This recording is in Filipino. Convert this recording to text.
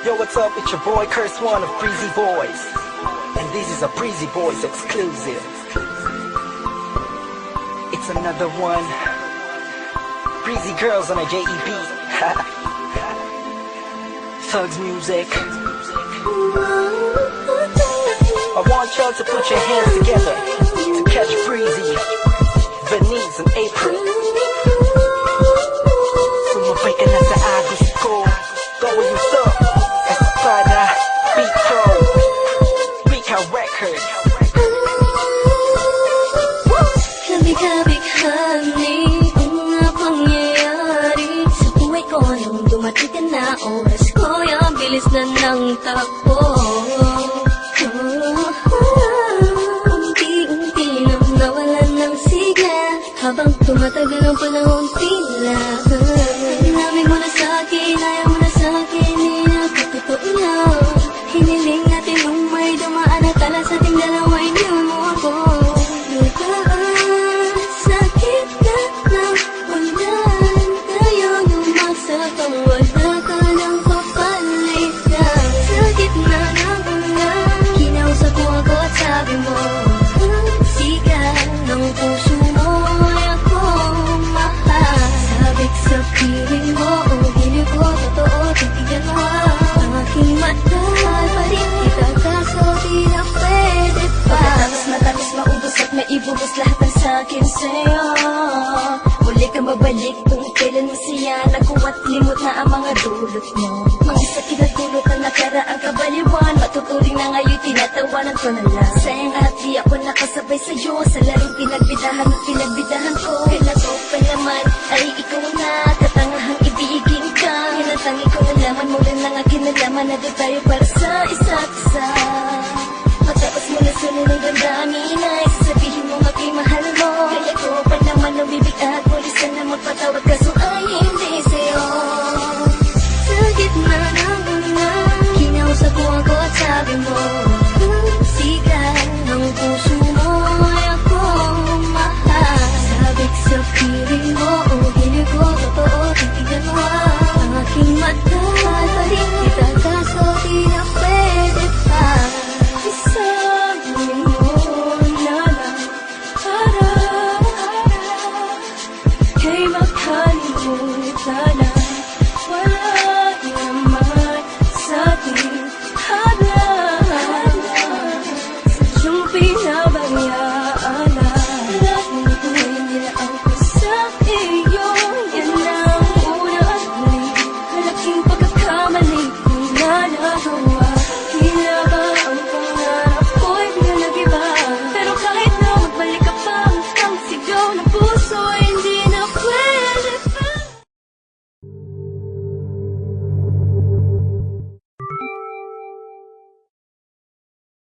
Yo, what's up? It's your boy Curse One of Breezy Boys, and this is a Breezy Boys exclusive. It's another one. Breezy Girls on a JEB. Thugs music. I want y'all to put your hands together to catch Breezy, Venice, and April. Sumabay ka na sa agos ko. Going up, Espada, Bito, Bika Records. Kabig-kabighani ang mga pangyayari sa buhay ko nung dumating ka na. Oras ko yung bilis na ng takbo. Unti-unti nang nawalan ng sigla habang tumatagal ang panahon tila. Sinabi mo na sa'kin, ayaw mo na sa'kin, hinapatotoo lang. Hiniling natin nung may dumaan at tala sa ating dalawa, hindi mo ako. Sakit na ng ulan, tayo lumagsakang wala ka ng papalitan. Sakit na ng ulan, kinausap ko ako at sabi mo, sigaw ng puso mo ay ako mahal. Sabik sa piling mo, hindi ko totoo, titigan mo ang aking mata. Pa rin kita kaso di na pwede pa. Pagkatapos matapos maubos at maibubos lahat ng sakin sa'yo. Muli kang babalik kung kailan masaya. Nakuwa't limot na ang mga dulot mo. Mga sakit at dulot na nakaraang kabaliwan. Matuturing na ngayon tinatawanan ko na lang. Sayang at di ako nakasabay sa'yo sa larong pinagbidahan at pinagbidahan ko. Kailan ko pa naman ay ikaw na katangahang ibigin ka. Hinatangi ko nalaman mo rin ang akin nalaman na doon tayo para sa isa't isa. Matapos mo na sunod ang damdamin ay sasabihin mo aking mahal mo. Kaya ko pa naman umibig at pulis ka na magpatawad kaso ay hindi sa'yo. Sakit na ng ulan, kinausap ko ako at sabi mo, sigaw ng puso mo ay ako mahal. Sabik sa piling mo,